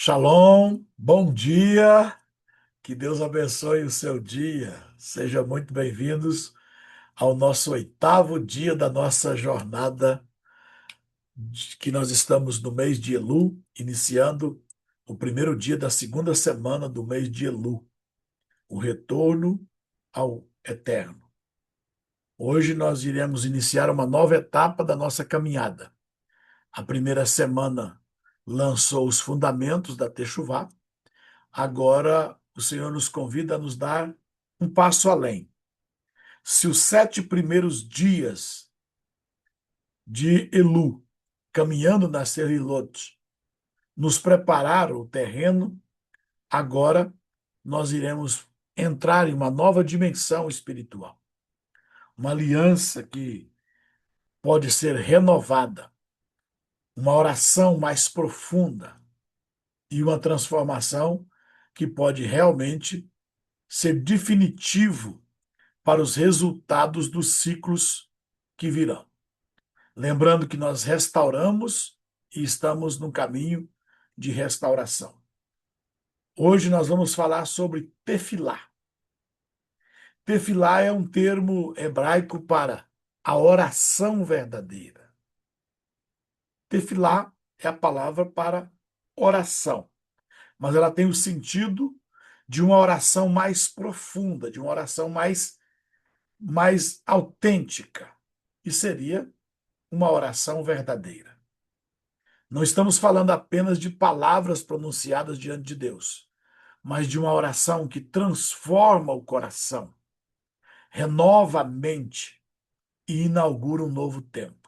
Shalom, bom dia, que Deus abençoe o seu dia. Sejam muito bem-vindos ao nosso oitavo dia da nossa jornada, que nós estamos no mês de Elu, iniciando o primeiro dia da segunda semana do mês de Elu, o retorno ao eterno. Hoje nós iremos iniciar uma nova etapa da nossa caminhada. A primeira semana lançou os fundamentos da Teshuvá. Agora, o Senhor nos convida a nos dar um passo além. Se os 7 primeiros dias de Elu, caminhando na Serilot, nos prepararam o terreno, agora nós iremos entrar em uma nova dimensão espiritual. Uma aliança que pode ser renovada, uma oração mais profunda e uma transformação que pode realmente ser definitivo para os resultados dos ciclos que virão. Lembrando que nós restauramos e estamos num caminho de restauração. Hoje nós vamos falar sobre tefilá. Tefilá é um termo hebraico para a oração verdadeira. Tefilá é a palavra para oração, mas ela tem o sentido de uma oração mais profunda, de uma oração mais autêntica, e seria uma oração verdadeira. Não estamos falando apenas de palavras pronunciadas diante de Deus, mas de uma oração que transforma o coração, renova a mente e inaugura um novo tempo.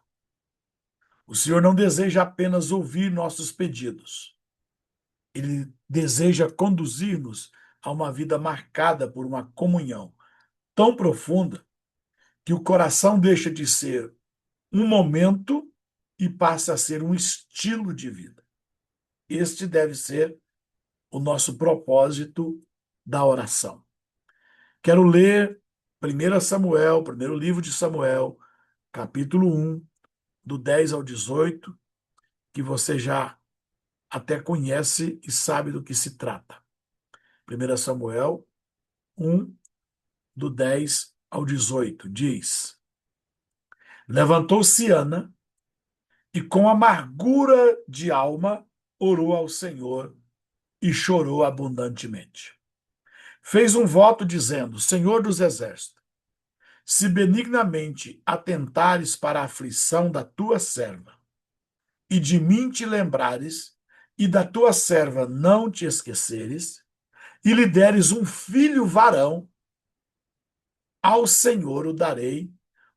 O Senhor não deseja apenas ouvir nossos pedidos. Ele deseja conduzir-nos a uma vida marcada por uma comunhão tão profunda que o coração deixa de ser um momento e passa a ser um estilo de vida. Este deve ser o nosso propósito da oração. Quero ler 1 Samuel, primeiro livro de Samuel, capítulo 1, do 10 ao 18, que você já até conhece e sabe do que se trata. 1 Samuel 1, do 10 ao 18, diz: Levantou-se Ana e com amargura de alma orou ao Senhor e chorou abundantemente. Fez um voto dizendo: Senhor dos exércitos, se benignamente atentares para a aflição da tua serva, e de mim te lembrares, e da tua serva não te esqueceres, e lhe deres um filho varão, ao Senhor o darei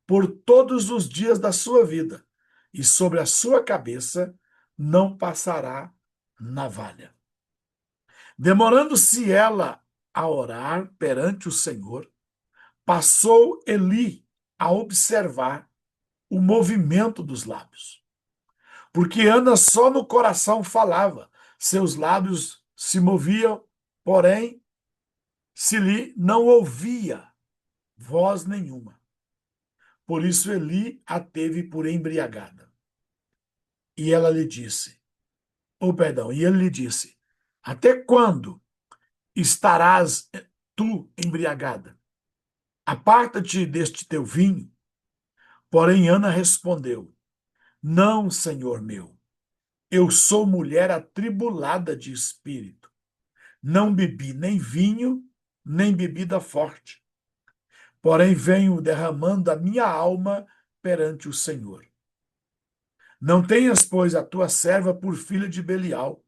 por todos os dias da sua vida, e sobre a sua cabeça não passará navalha. Demorando-se ela a orar perante o Senhor, passou Eli a observar o movimento dos lábios. Porque Ana só no coração falava, seus lábios se moviam, porém se lhe não ouvia voz nenhuma. Por isso Eli a teve por embriagada. E ela lhe disse, e ele lhe disse, até quando estarás tu embriagada? Aparta-te deste teu vinho. Porém Ana respondeu, não, senhor meu, eu sou mulher atribulada de espírito. Não bebi nem vinho, nem bebida forte. Porém venho derramando a minha alma perante o Senhor. Não tenhas, pois, a tua serva por filha de Belial,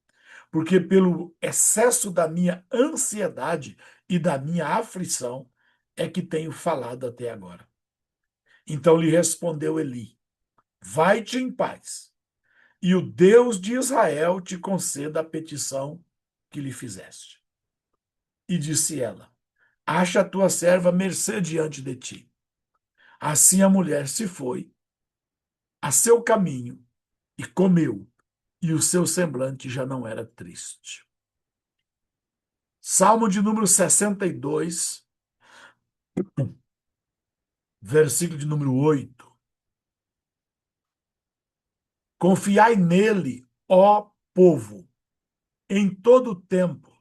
porque pelo excesso da minha ansiedade e da minha aflição é que tenho falado até agora. Então lhe respondeu Eli, vai-te em paz, e o Deus de Israel te conceda a petição que lhe fizeste. E disse ela, acha a tua serva mercê diante de ti. Assim a mulher se foi a seu caminho e comeu, e o seu semblante já não era triste. Salmo de número 62, versículo de número 8. Confiai nele, ó povo, em todo o tempo,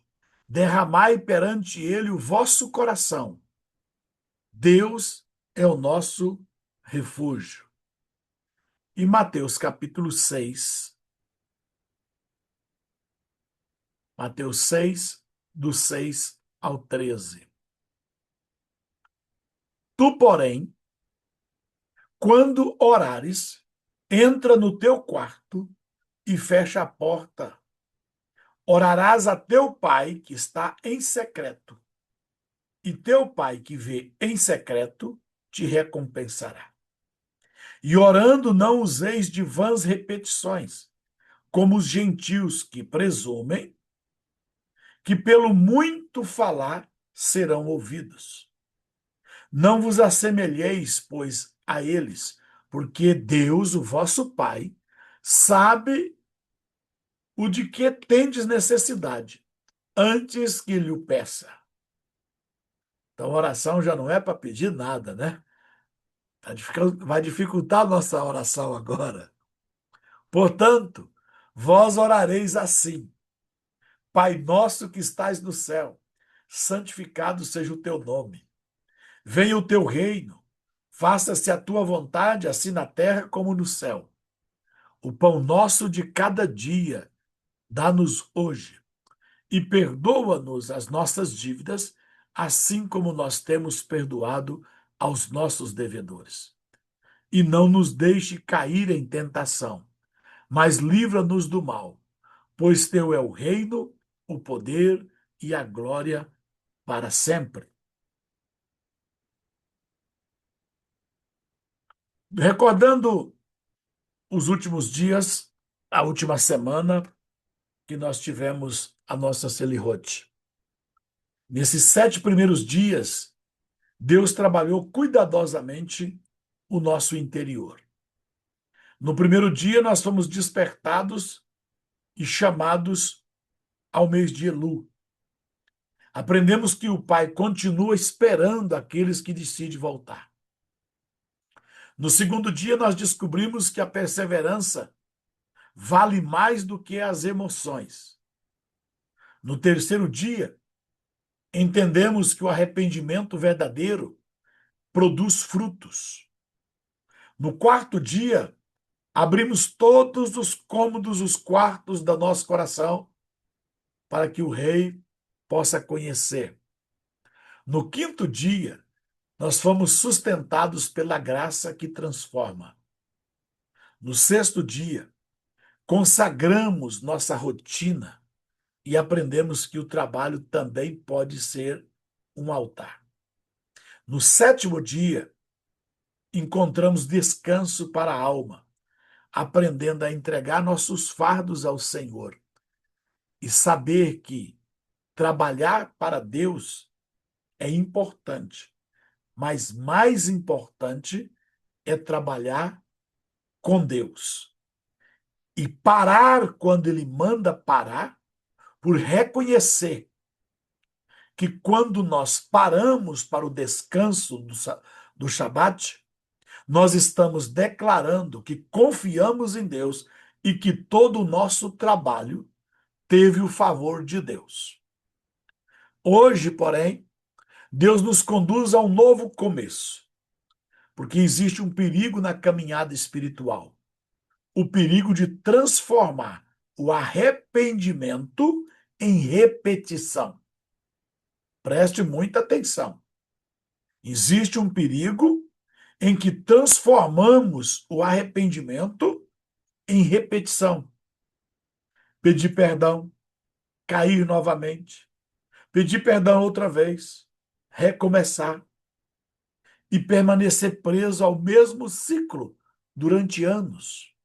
derramai perante ele o vosso coração. Deus é o nosso refúgio. E Mateus capítulo 6, Mateus 6, do 6 ao 13. Tu, porém, quando orares, entra no teu quarto e fecha a porta. Orarás a teu pai que está em secreto, e teu pai que vê em secreto te recompensará. E orando não useis de vãs repetições, como os gentios que presumem que pelo muito falar serão ouvidos. Não vos assemelheis, pois, a eles, porque Deus, o vosso Pai, sabe o de que tendes necessidade, antes que lhe o peça. Então, a oração já não é para pedir nada, né? Vai dificultar a nossa oração agora. Portanto, vós orareis assim: Pai nosso que estais no céu, santificado seja o teu nome. Venha o teu reino, faça-se a tua vontade, assim na terra como no céu. O pão nosso de cada dia, dá-nos hoje, e perdoa-nos as nossas dívidas, assim como nós temos perdoado aos nossos devedores. E não nos deixe cair em tentação, mas livra-nos do mal, pois teu é o reino, o poder e a glória para sempre. Recordando os últimos dias, a última semana que nós tivemos a nossa Selihote. Nesses 7 primeiros dias, Deus trabalhou cuidadosamente o nosso interior. No primeiro dia, nós fomos despertados e chamados ao mês de Elu. Aprendemos que o Pai continua esperando aqueles que decidem voltar. No segundo dia, nós descobrimos que a perseverança vale mais do que as emoções. No terceiro dia, entendemos que o arrependimento verdadeiro produz frutos. No quarto dia, abrimos todos os cômodos, os quartos do nosso coração, para que o Rei possa conhecer. No quinto dia, nós fomos sustentados pela graça que transforma. No sexto dia, consagramos nossa rotina e aprendemos que o trabalho também pode ser um altar. No sétimo dia, encontramos descanso para a alma, aprendendo a entregar nossos fardos ao Senhor e saber que trabalhar para Deus é importante, mas mais importante é trabalhar com Deus. E parar quando Ele manda parar, por reconhecer que quando nós paramos para o descanso do Shabat, nós estamos declarando que confiamos em Deus e que todo o nosso trabalho teve o favor de Deus. Hoje, porém, Deus nos conduz a um novo começo, porque existe um perigo na caminhada espiritual, o perigo de transformar o arrependimento em repetição. Preste muita atenção. Existe um perigo em que transformamos o arrependimento em repetição. Pedir perdão, cair novamente, pedir perdão outra vez, recomeçar e permanecer preso ao mesmo ciclo durante anos.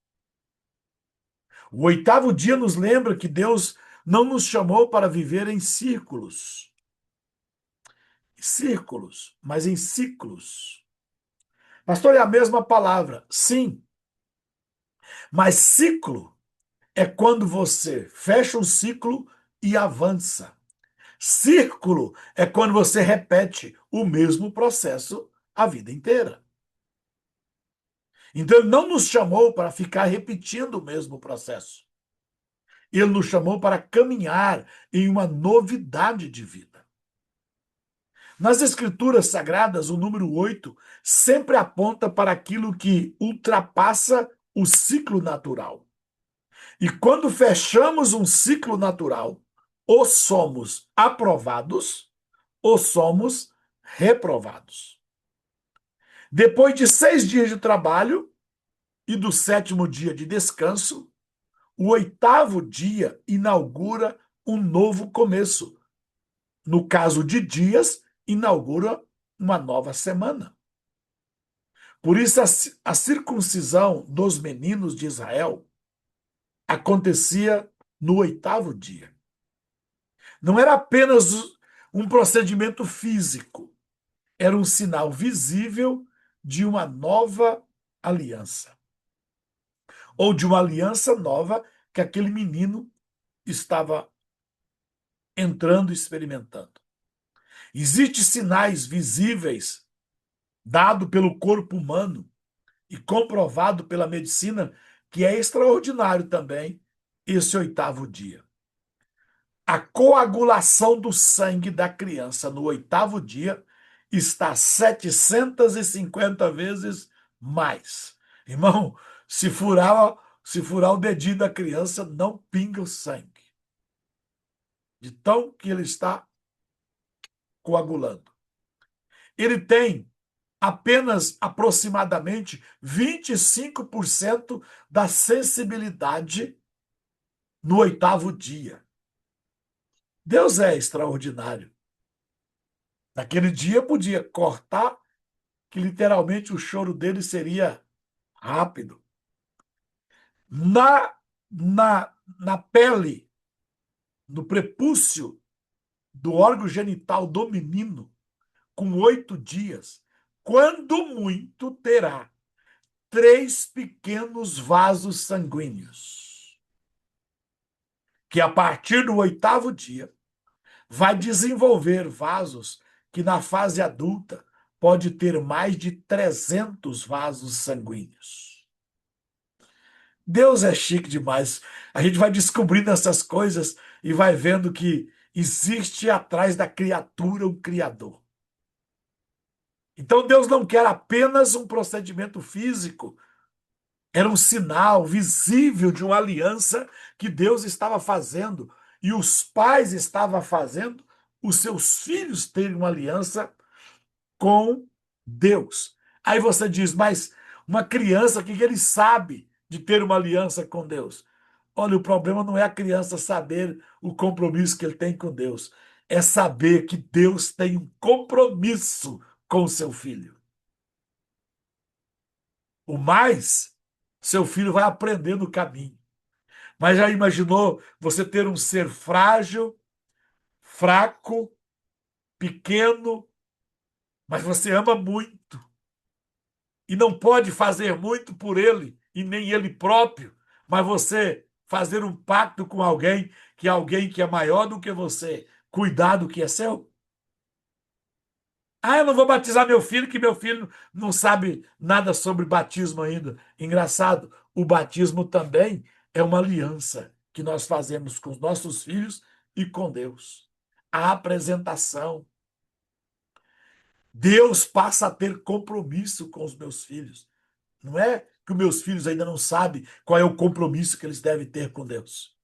O oitavo dia nos lembra que Deus não nos chamou para viver em círculos. Círculos, mas em ciclos. Pastor, é a mesma palavra. Sim, mas ciclo é quando você fecha um ciclo e avança. Círculo é quando você repete o mesmo processo a vida inteira. Então, ele não nos chamou para ficar repetindo o mesmo processo. Ele nos chamou para caminhar em uma novidade de vida. Nas Escrituras Sagradas, o número 8 sempre aponta para aquilo que ultrapassa o ciclo natural. E quando fechamos um ciclo natural, ou somos aprovados, ou somos reprovados. Depois de 6 dias de trabalho e do 7º dia de descanso, o 8º dia inaugura um novo começo. No caso de dias, inaugura uma nova semana. Por isso, a circuncisão dos meninos de Israel acontecia no 8º dia. Não era apenas um procedimento físico, era um sinal visível de uma nova aliança, ou de uma aliança nova que aquele menino estava entrando e experimentando. Existem sinais visíveis dado pelo corpo humano e comprovado pela medicina que é extraordinário também esse 8º dia. A coagulação do sangue da criança no 8º dia está 750 vezes mais. Irmão, se furar o dedinho da criança, não pinga o sangue. De tão que ele está coagulando. Ele tem apenas aproximadamente 25% da sensibilidade no 8º dia. Deus é extraordinário. Naquele dia podia cortar, que literalmente o choro dele seria rápido. Na pele, no prepúcio do órgão genital do menino, com 8 dias, quando muito terá 3 pequenos vasos sanguíneos, que a partir do 8º dia vai desenvolver vasos que na fase adulta pode ter mais de 300 vasos sanguíneos. Deus é chique demais. A gente vai descobrindo essas coisas e vai vendo que existe atrás da criatura um Criador. Então Deus não quer apenas um procedimento físico, era um sinal visível de uma aliança que Deus estava fazendo e os pais estavam fazendo os seus filhos terem uma aliança com Deus. Aí você diz, mas uma criança, o que ele sabe de ter uma aliança com Deus? Olha, o problema não é a criança saber o compromisso que ele tem com Deus, é saber que Deus tem um compromisso com o seu filho. O mais, seu filho vai aprender no caminho. Mas já imaginou você ter um ser frágil, fraco, pequeno, mas você ama muito e não pode fazer muito por ele e nem ele próprio, mas você fazer um pacto com alguém que é maior do que você, cuidar do que é seu? Ah, eu não vou batizar meu filho, que meu filho não sabe nada sobre batismo ainda. Engraçado, o batismo também é uma aliança que nós fazemos com os nossos filhos e com Deus. A apresentação. Deus passa a ter compromisso com os meus filhos. Não é que os meus filhos ainda não sabem qual é o compromisso que eles devem ter com Deus.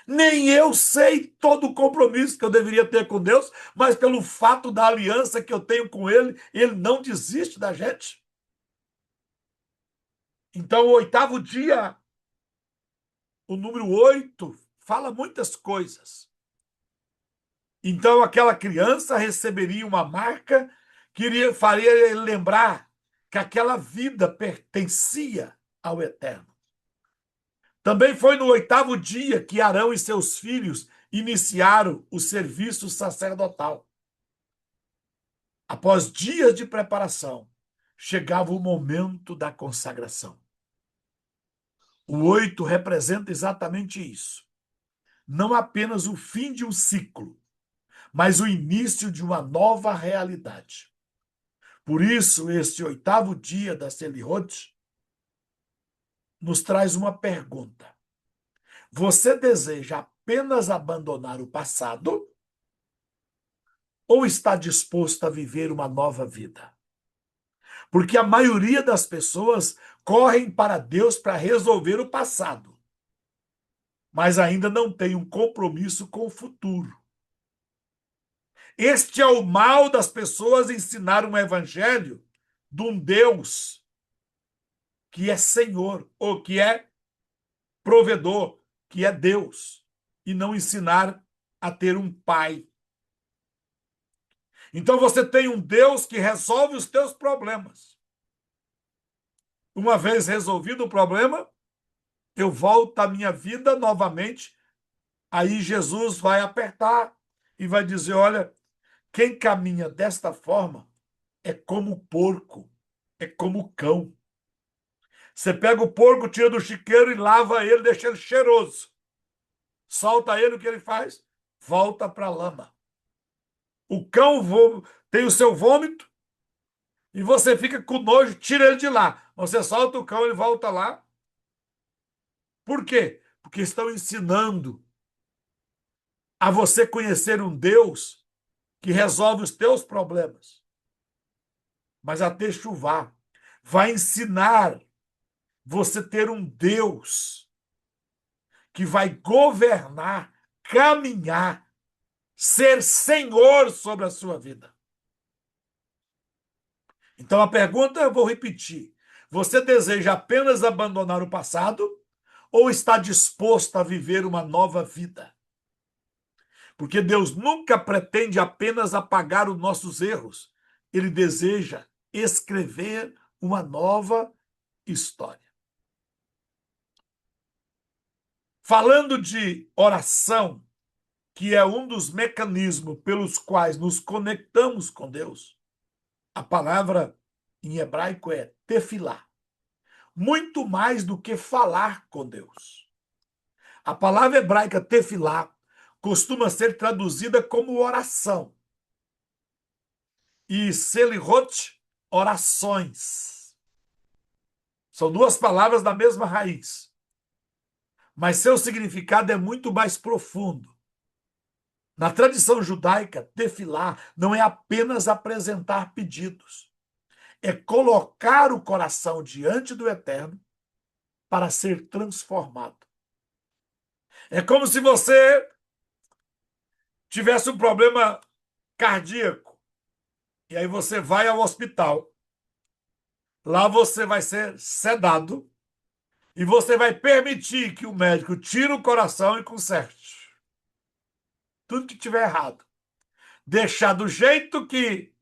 Nem eu sei todo o compromisso que eu deveria ter com Deus, mas pelo fato da aliança que eu tenho com Ele, Ele não desiste da gente. Então, o 8º dia, o número 8, fala muitas coisas. Então, aquela criança receberia uma marca que faria ele lembrar que aquela vida pertencia ao Eterno. Também foi no 8º dia que Arão e seus filhos iniciaram o serviço sacerdotal. Após dias de preparação, chegava o momento da consagração. O 8 representa exatamente isso. Não apenas o fim de um ciclo, mas o início de uma nova realidade. Por isso, este 8º dia da Selihot nos traz uma pergunta. Você deseja apenas abandonar o passado ou está disposto a viver uma nova vida? Porque a maioria das pessoas correm para Deus para resolver o passado, mas ainda não tem um compromisso com o futuro. Este é o mal das pessoas ensinar um evangelho de um Deus que é Senhor, ou que é provedor, que é Deus, e não ensinar a ter um pai. Então você tem um Deus que resolve os teus problemas. Uma vez resolvido o problema, eu volto à minha vida novamente. Aí Jesus vai apertar e vai dizer: olha, quem caminha desta forma é como o porco, é como o cão. Você pega o porco, tira do chiqueiro e lava ele, deixa ele cheiroso. Solta ele, o que ele faz? Volta para a lama. O cão tem o seu vômito e você fica com nojo, tira ele de lá. Você solta o cão, ele volta lá. Por quê? Porque estão ensinando a você conhecer um Deus que resolve os teus problemas. Mas a Techuvá vai ensinar você ter um Deus que vai governar, caminhar, ser senhor sobre a sua vida. Então a pergunta eu vou repetir. Você deseja apenas abandonar o passado ou está disposto a viver uma nova vida? Porque Deus nunca pretende apenas apagar os nossos erros. Ele deseja escrever uma nova história. Falando de oração, que é um dos mecanismos pelos quais nos conectamos com Deus, a palavra em hebraico é tefilá. Muito mais do que falar com Deus. A palavra hebraica tefilá costuma ser traduzida como oração. E selirot, orações. São duas palavras da mesma raiz. Mas seu significado é muito mais profundo. Na tradição judaica, tefilá não é apenas apresentar pedidos. É colocar o coração diante do Eterno para ser transformado. É como se você tivesse um problema cardíaco e aí você vai ao hospital. Lá você vai ser sedado e você vai permitir que o médico tire o coração e conserte tudo que tiver errado. Deixar do jeito que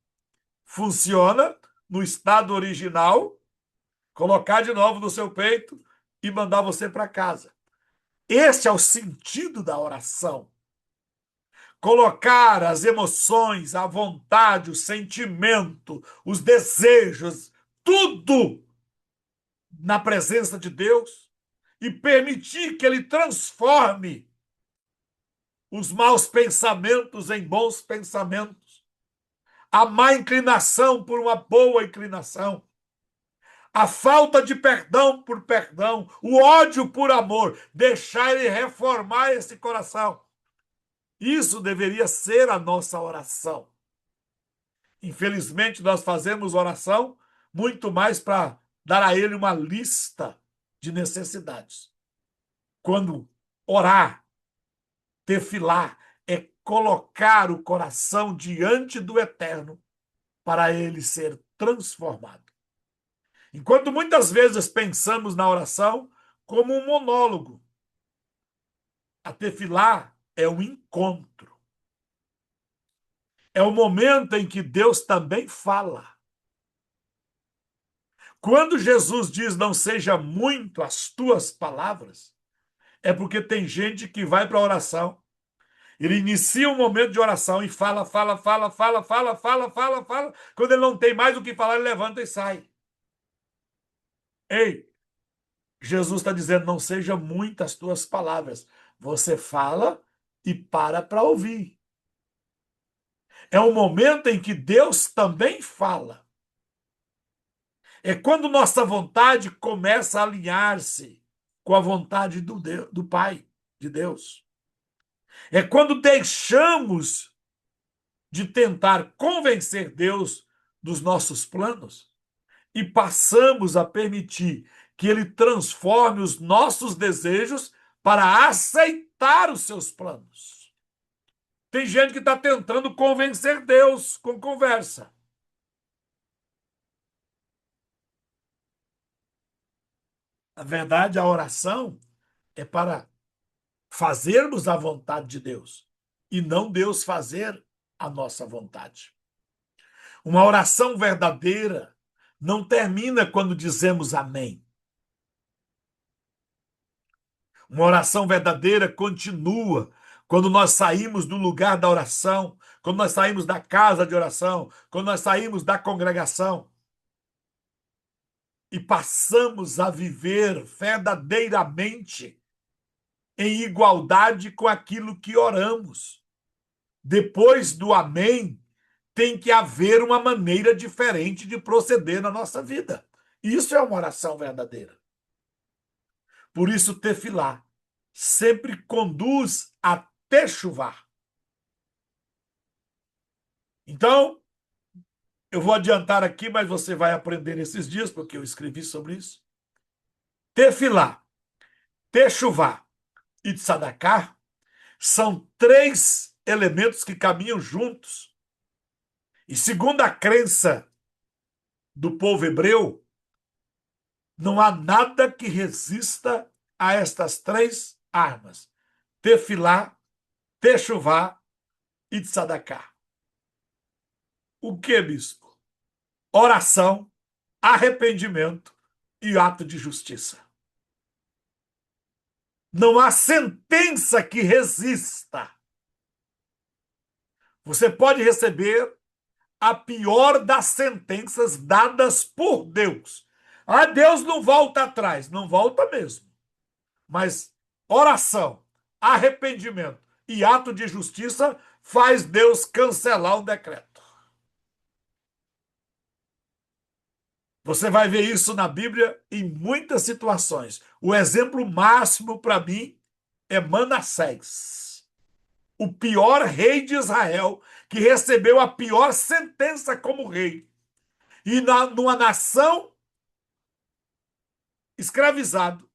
funciona, no estado original, colocar de novo no seu peito e mandar você para casa. Esse é o sentido da oração. Colocar as emoções, a vontade, o sentimento, os desejos, tudo na presença de Deus e permitir que Ele transforme os maus pensamentos em bons pensamentos, a má inclinação por uma boa inclinação, a falta de perdão por perdão, o ódio por amor, deixar Ele reformar esse coração. Isso deveria ser a nossa oração. Infelizmente, nós fazemos oração muito mais para dar a Ele uma lista de necessidades. Quando orar, tefilar, é colocar o coração diante do Eterno para ele ser transformado. Enquanto muitas vezes pensamos na oração como um monólogo, a tefilar é um encontro. É o momento em que Deus também fala. Quando Jesus diz não seja muito as tuas palavras, é porque tem gente que vai para a oração. Ele inicia um momento de oração e fala, fala, fala, fala, fala, fala, fala, fala. Quando ele não tem mais o que falar, ele levanta e sai. Ei, Jesus está dizendo, não sejam muitas tuas palavras. Você fala e para ouvir. É um momento em que Deus também fala. É quando nossa vontade começa a alinhar-se com a vontade do Pai. de Deus. É quando deixamos de tentar convencer Deus dos nossos planos e passamos a permitir que Ele transforme os nossos desejos para aceitar os seus planos. Tem gente que está tentando convencer Deus com conversa. Na verdade, a oração é para fazermos a vontade de Deus e não Deus fazer a nossa vontade. Uma oração verdadeira não termina quando dizemos amém. Uma oração verdadeira continua quando nós saímos do lugar da oração, quando nós saímos da casa de oração, quando nós saímos da congregação e passamos a viver verdadeiramente em igualdade com aquilo que oramos. Depois do amém, tem que haver uma maneira diferente de proceder na nossa vida. Isso é uma oração verdadeira. Por isso, tefilá sempre conduz a techuvá. Então, eu vou adiantar aqui, mas você vai aprender esses dias, porque eu escrevi sobre isso. Tefilá, techuvá e tzadaká são três elementos que caminham juntos. E segundo a crença do povo hebreu, não há nada que resista a estas três armas: tefilá, techuvá e tzadaká. O que, bispo? Oração, arrependimento e ato de justiça. Não há sentença que resista. Você pode receber a pior das sentenças dadas por Deus. Ah, Deus não volta atrás. Não volta mesmo. Mas oração, arrependimento e ato de justiça faz Deus cancelar o decreto. Você vai ver isso na Bíblia em muitas situações. O exemplo máximo para mim é Manassés, o pior rei de Israel, que recebeu a pior sentença como rei. E numa nação escravizado,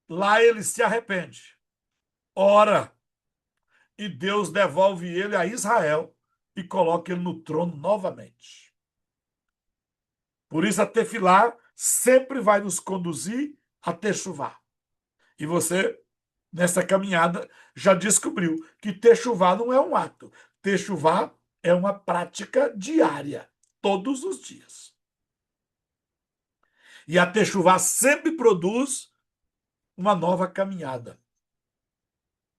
lá ele se arrepende, ora, e Deus devolve ele a Israel e coloca ele no trono novamente. Por isso a tefilá sempre vai nos conduzir a techuvá. E você, nessa caminhada, já descobriu que techuvá não é um ato. Techuvá é uma prática diária, todos os dias. E a techuvá sempre produz uma nova caminhada.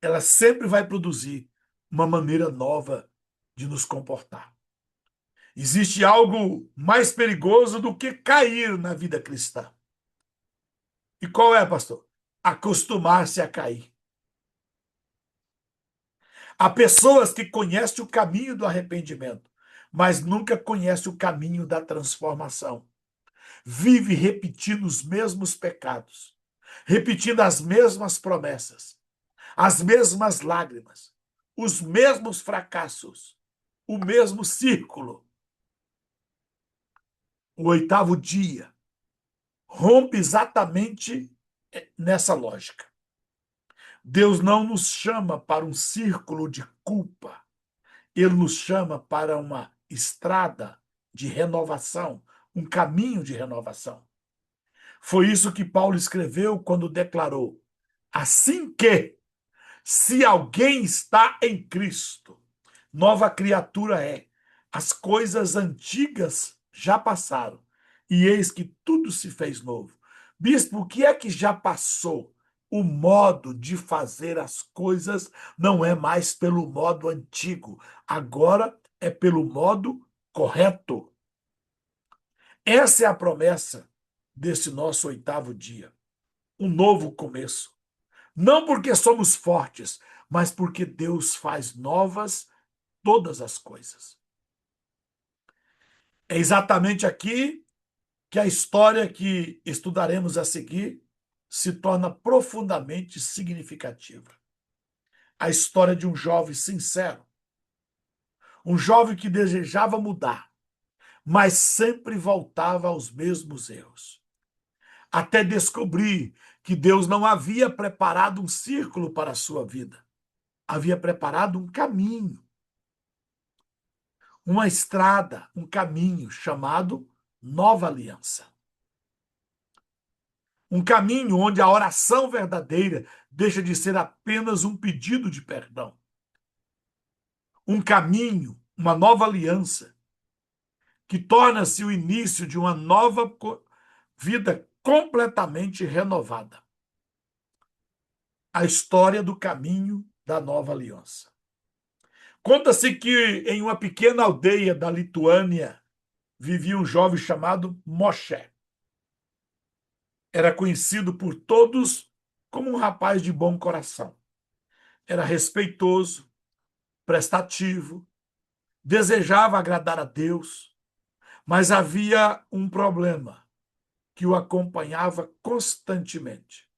Ela sempre vai produzir uma maneira nova de nos comportar. Existe algo mais perigoso do que cair na vida cristã. E qual é, pastor? Acostumar-se a cair. Há pessoas que conhecem o caminho do arrependimento, mas nunca conhecem o caminho da transformação. Vive repetindo os mesmos pecados, repetindo as mesmas promessas, as mesmas lágrimas, os mesmos fracassos, o mesmo círculo. O oitavo dia rompe exatamente nessa lógica. Deus não nos chama para um círculo de culpa. Ele nos chama para uma estrada de renovação, um caminho de renovação. Foi isso que Paulo escreveu quando declarou: assim que, se alguém está em Cristo, nova criatura é. As coisas antigas já passaram, e eis que tudo se fez novo. Bispo, o que é que já passou? O modo de fazer as coisas não é mais pelo modo antigo, agora é pelo modo correto. Essa é a promessa desse nosso oitavo dia. Um novo começo. Não porque somos fortes, mas porque Deus faz novas todas as coisas. É exatamente aqui que a história que estudaremos a seguir se torna profundamente significativa. A história de um jovem sincero, um jovem que desejava mudar, mas sempre voltava aos mesmos erros, até descobrir que Deus não havia preparado um círculo para a sua vida, havia preparado um caminho, uma estrada, um caminho chamado Nova Aliança. Um caminho onde a oração verdadeira deixa de ser apenas um pedido de perdão. Um caminho, uma nova aliança, que torna-se o início de uma nova vida completamente renovada. A história do caminho da nova aliança. Conta-se que em uma pequena aldeia da Lituânia vivia um jovem chamado Moshe. Era conhecido por todos como um rapaz de bom coração. Era respeitoso, prestativo, desejava agradar a Deus, mas havia um problema que o acompanhava constantemente.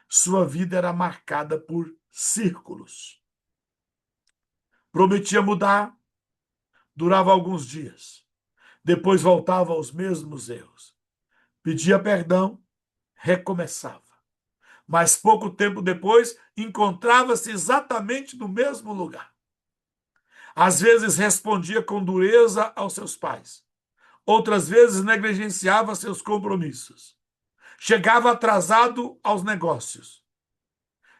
Sua vida era marcada por círculos. Prometia mudar, durava alguns dias. Depois voltava aos mesmos erros. Pedia perdão, recomeçava. Mas pouco tempo depois, encontrava-se exatamente no mesmo lugar. Às vezes respondia com dureza aos seus pais. Outras vezes negligenciava seus compromissos. Chegava atrasado aos negócios.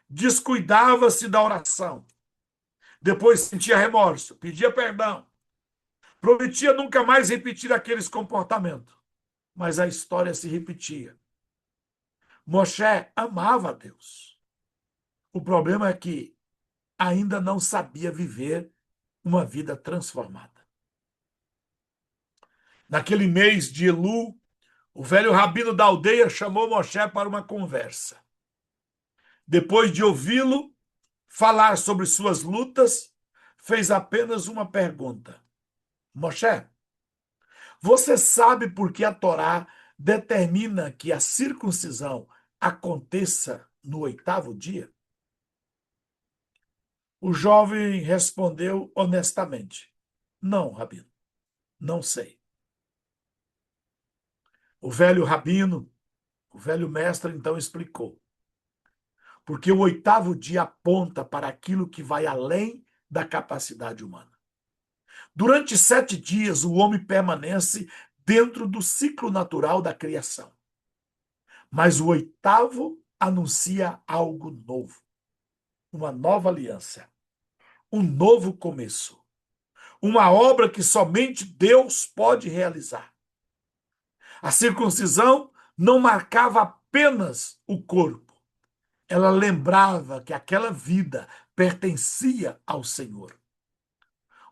Descuidava-se da oração. Depois sentia remorso, pedia perdão. Prometia nunca mais repetir aqueles comportamentos. Mas a história se repetia. Moshe amava a Deus. O problema é que ainda não sabia viver uma vida transformada. Naquele mês de Elu, o velho rabino da aldeia chamou Moshe para uma conversa. Depois de ouvi-lo falar sobre suas lutas, fez apenas uma pergunta. Moshe, você sabe por que a Torá determina que a circuncisão aconteça no 8º dia? O jovem respondeu honestamente: Não, rabino, não sei. O velho rabino, o velho mestre, então explicou: Porque o 8º dia aponta para aquilo que vai além da capacidade humana. Durante 7 dias, o homem permanece dentro do ciclo natural da criação. Mas o 8º anuncia algo novo, uma nova aliança, um novo começo, uma obra que somente Deus pode realizar. A circuncisão não marcava apenas o corpo, ela lembrava que aquela vida pertencia ao Senhor.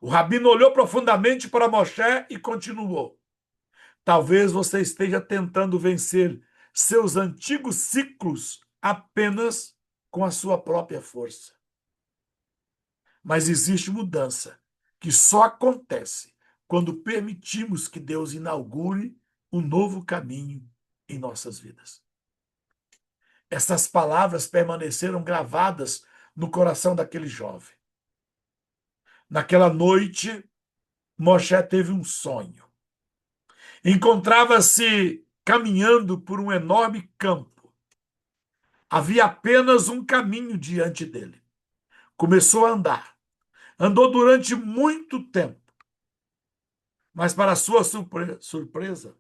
O rabino olhou profundamente para Moshe e continuou: Talvez você esteja tentando vencer seus antigos ciclos apenas com a sua própria força. Mas existe mudança que só acontece quando permitimos que Deus inaugure um novo caminho em nossas vidas. Essas palavras permaneceram gravadas no coração daquele jovem. Naquela noite, Moshe teve um sonho. Encontrava-se caminhando por um enorme campo. Havia apenas um caminho diante dele. Começou a andar. Andou durante muito tempo. Mas, para sua surpresa,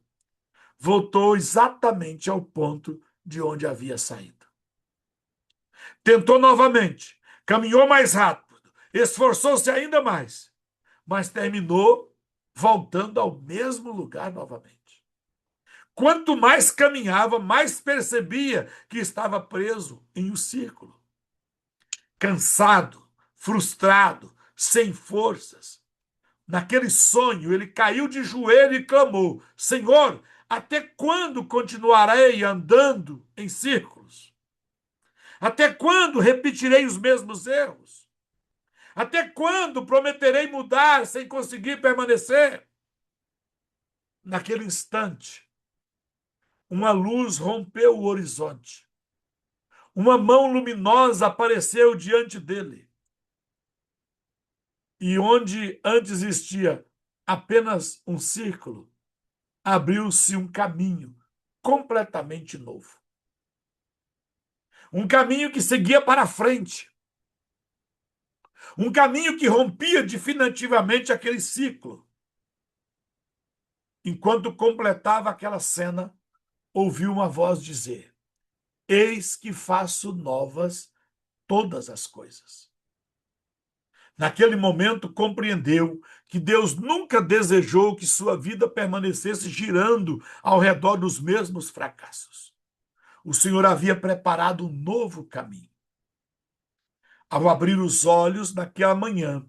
voltou exatamente ao ponto de onde havia saído. Tentou novamente. Caminhou mais rápido. Esforçou-se ainda mais. Mas terminou voltando ao mesmo lugar novamente. Quanto mais caminhava, mais percebia que estava preso em um círculo. Cansado, frustrado, sem forças. Naquele sonho, ele caiu de joelho e clamou: Senhor, até quando continuarei andando em círculos? Até quando repetirei os mesmos erros? Até quando prometerei mudar sem conseguir permanecer? Naquele instante, uma luz rompeu o horizonte. uma mão luminosa apareceu diante dele. E onde antes existia apenas um círculo, abriu-se um caminho completamente novo. Um caminho que seguia para frente. Um caminho que rompia definitivamente aquele ciclo. Enquanto completava aquela cena, ouviu uma voz dizer: Eis que faço novas todas as coisas. Naquele momento, compreendeu que Deus nunca desejou que sua vida permanecesse girando ao redor dos mesmos fracassos. O Senhor havia preparado um novo caminho. Ao abrir os olhos naquela manhã,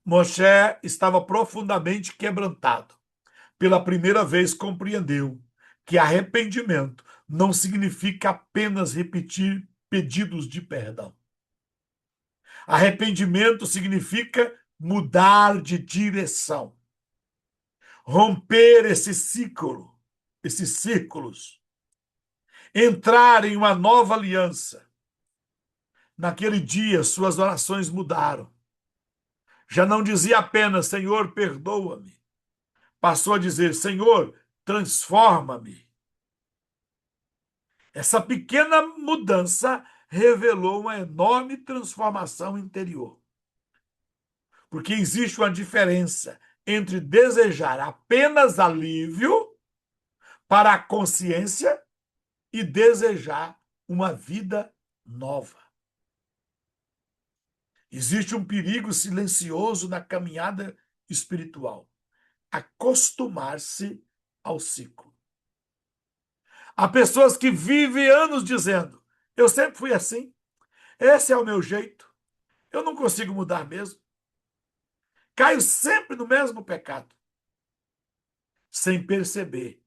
Moshe estava profundamente quebrantado. Pela primeira vez compreendeu que arrependimento não significa apenas repetir pedidos de perdão. Arrependimento significa mudar de direção, romper esse ciclo, esses círculos, entrar em uma nova aliança. Naquele dia, suas orações mudaram. Já não dizia apenas, Senhor, perdoa-me. Passou a dizer, Senhor, transforma-me. Essa pequena mudança revelou uma enorme transformação interior. Porque existe uma diferença entre desejar apenas alívio para a consciência e desejar uma vida nova. Existe um perigo silencioso na caminhada espiritual: acostumar-se ao ciclo. Há pessoas que vivem anos dizendo: eu sempre fui assim, esse é o meu jeito, eu não consigo mudar mesmo, caio sempre no mesmo pecado. Sem perceber,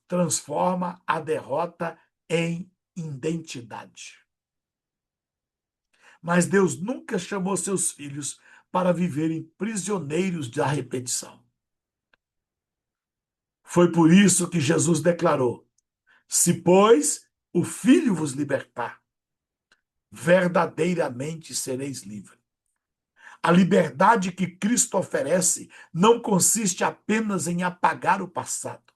transforma a derrota em identidade. Mas Deus nunca chamou seus filhos para viverem prisioneiros da repetição. Foi por isso que Jesus declarou: se, pois, o Filho vos libertar, verdadeiramente sereis livres. A liberdade que Cristo oferece não consiste apenas em apagar o passado.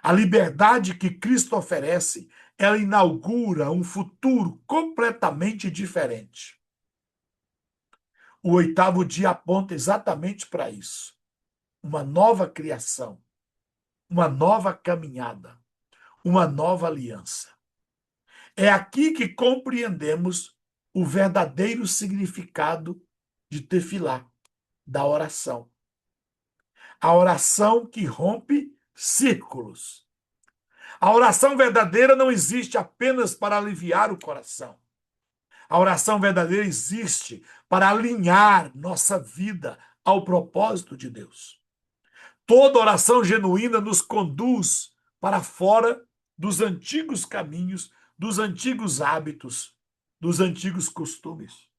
A liberdade que Cristo oferece, ela inaugura um futuro completamente diferente. O oitavo dia aponta exatamente para isso. Uma nova criação, uma nova caminhada, uma nova aliança. É aqui que compreendemos o verdadeiro significado de tefilá, da oração. A oração que rompe círculos. A oração verdadeira não existe apenas para aliviar o coração. A oração verdadeira existe para alinhar nossa vida ao propósito de Deus. Toda oração genuína nos conduz para fora dos antigos caminhos, dos antigos hábitos, dos antigos costumes.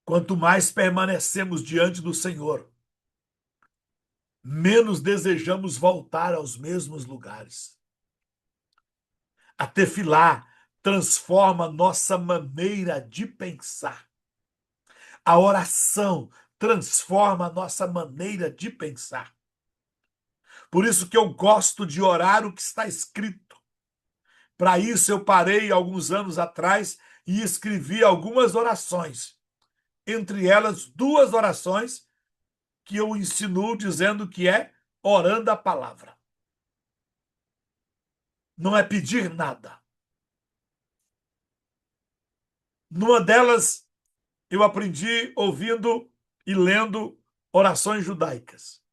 Quanto mais permanecemos diante do Senhor, menos desejamos voltar aos mesmos lugares. A tefilá transforma nossa maneira de pensar. A oração transforma a nossa maneira de pensar. Por isso que eu gosto de orar o que está escrito. Para isso eu parei alguns anos atrás e escrevi algumas orações. Entre elas, duas orações que eu ensino dizendo que é orando a palavra. Não é pedir nada. Numa delas, eu aprendi ouvindo e lendo orações judaicas.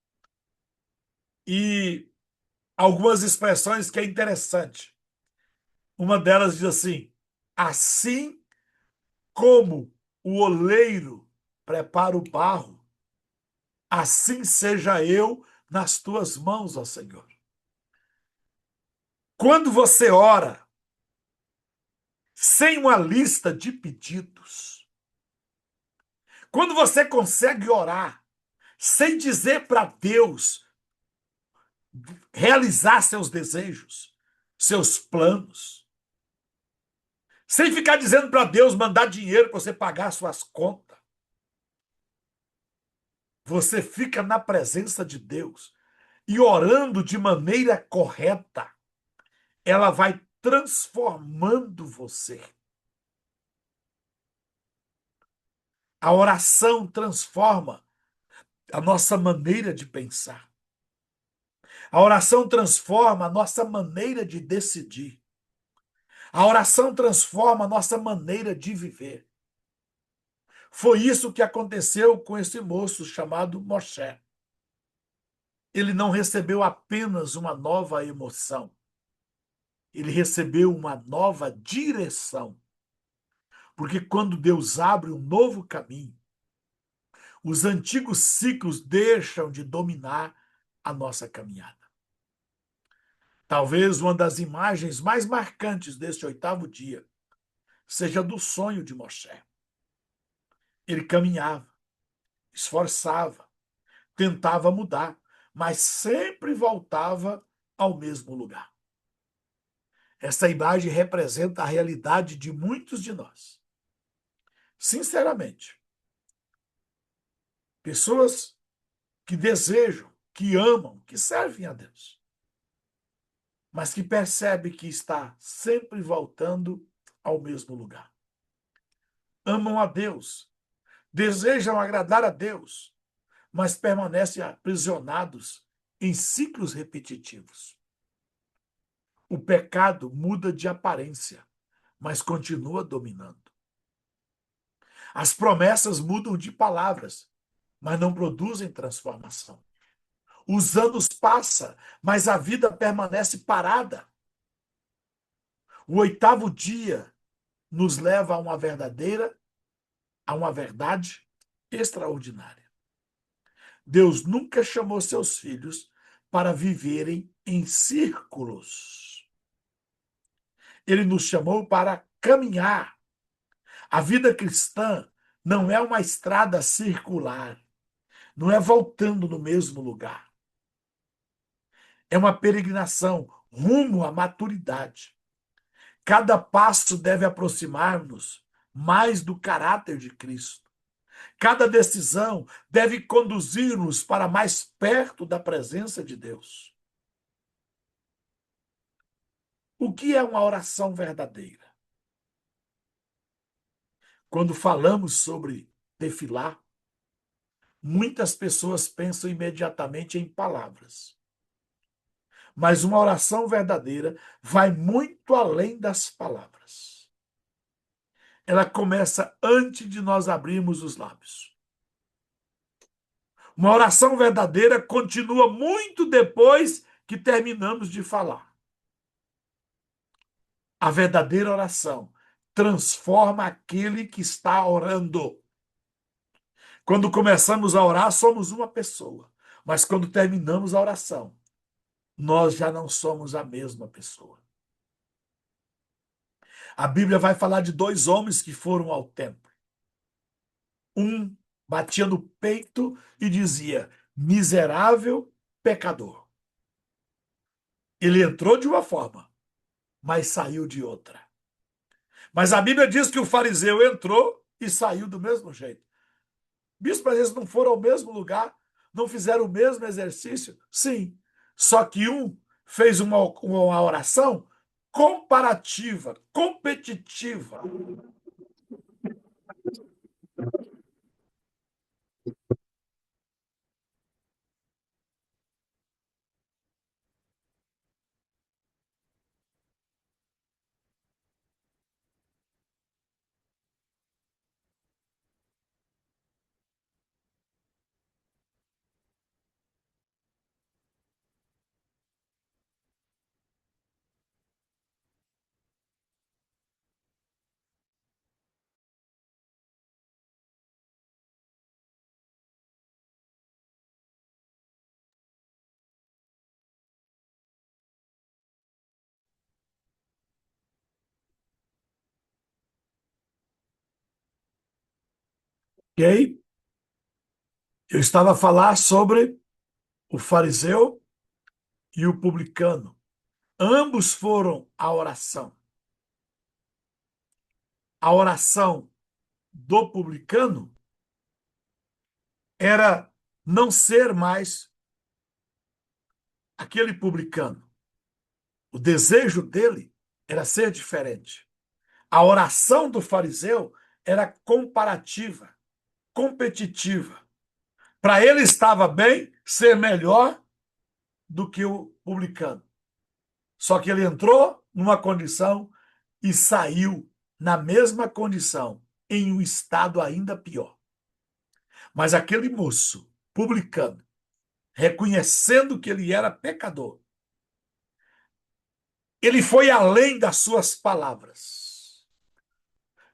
E algumas expressões que é interessante. Uma delas diz assim: assim como o oleiro prepara o barro, assim seja eu nas tuas mãos, ó Senhor. Quando você ora sem uma lista de pedidos, quando você consegue orar sem dizer para Deus realizar seus desejos, seus planos, sem ficar dizendo para Deus mandar dinheiro para você pagar suas contas. Você fica na presença de Deus e orando de maneira correta, ela vai transformando você. A oração transforma a nossa maneira de pensar. A oração transforma a nossa maneira de decidir. A oração transforma a nossa maneira de viver. Foi isso que aconteceu com esse moço chamado Moshe. Ele não recebeu apenas uma nova emoção, ele recebeu uma nova direção. Porque quando Deus abre um novo caminho, os antigos ciclos deixam de dominar a nossa caminhada. Talvez uma das imagens mais marcantes deste oitavo dia seja do sonho de Moshe. Ele caminhava, esforçava, tentava mudar, mas sempre voltava ao mesmo lugar. Essa imagem representa a realidade de muitos de nós. Sinceramente, pessoas que desejam, que amam, que servem a Deus, mas que percebem que está sempre voltando ao mesmo lugar. Amam a Deus, desejam agradar a Deus, mas permanecem aprisionados em ciclos repetitivos. O pecado muda de aparência, mas continua dominando. As promessas mudam de palavras, mas não produzem transformação. Os anos passam, mas a vida permanece parada. O oitavo dia nos leva a uma verdade extraordinária. Deus nunca chamou seus filhos para viverem em círculos. Ele nos chamou para caminhar. A vida cristã não é uma estrada circular, não é voltando no mesmo lugar. É uma peregrinação rumo à maturidade. Cada passo deve aproximar-nos mais do caráter de Cristo. Cada decisão deve conduzir-nos para mais perto da presença de Deus. O que é uma oração verdadeira? Quando falamos sobre tefilar, muitas pessoas pensam imediatamente em palavras. Mas uma oração verdadeira vai muito além das palavras. Ela começa antes de nós abrirmos os lábios. Uma oração verdadeira continua muito depois que terminamos de falar. A verdadeira oração transforma aquele que está orando. Quando começamos a orar, somos uma pessoa. Mas quando terminamos a oração, nós já não somos a mesma pessoa. A Bíblia vai falar de dois homens que foram ao templo. Um batia no peito e dizia: miserável pecador. Ele entrou de uma forma, mas saiu de outra. Mas a Bíblia diz que o fariseu entrou e saiu do mesmo jeito. Bispo, mas eles não foram ao mesmo lugar, não fizeram o mesmo exercício? Sim. Só que um fez uma oração comparativa, competitiva. Ok? Eu estava a falar sobre o fariseu e o publicano, ambos foram à oração. A oração do publicano era não ser mais aquele publicano. O desejo dele era ser diferente. A oração do fariseu era comparativa, competitiva. Para ele estava bem ser melhor do que o publicano. Só que ele entrou numa condição e saiu na mesma condição, em um estado ainda pior. Mas aquele moço publicano, reconhecendo que ele era pecador, ele foi além das suas palavras.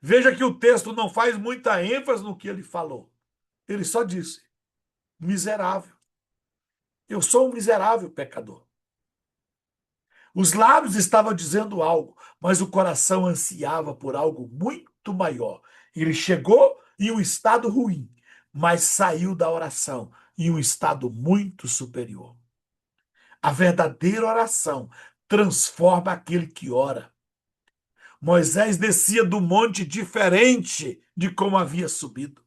Veja que o texto não faz muita ênfase no que ele falou. Ele só disse: miserável. Eu sou um miserável pecador. Os lábios estavam dizendo algo, mas o coração ansiava por algo muito maior. Ele chegou em um estado ruim, mas saiu da oração em um estado muito superior. A verdadeira oração transforma aquele que ora. Moisés descia do monte diferente de como havia subido.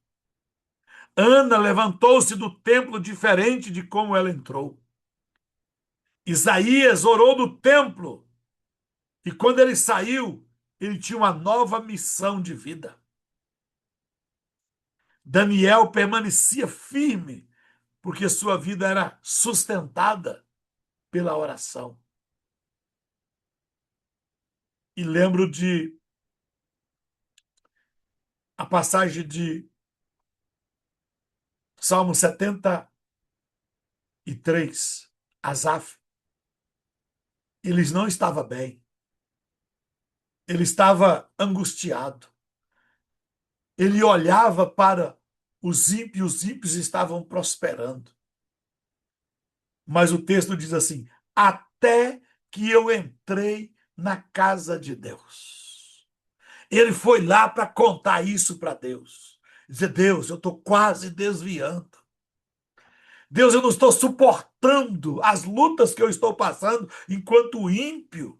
Ana levantou-se do templo diferente de como ela entrou. Isaías orou do templo e quando ele saiu, ele tinha uma nova missão de vida. Daniel permanecia firme porque sua vida era sustentada pela oração. E lembro de a passagem de Salmo 73, Asaf. Ele não estava bem. Ele estava angustiado. Ele olhava para os ímpios estavam prosperando. Mas o texto diz assim: até que eu entrei na casa de Deus. Ele foi lá para contar isso para Deus. Dizer: Deus, eu estou quase desviando. Deus, eu não estou suportando as lutas que eu estou passando enquanto o ímpio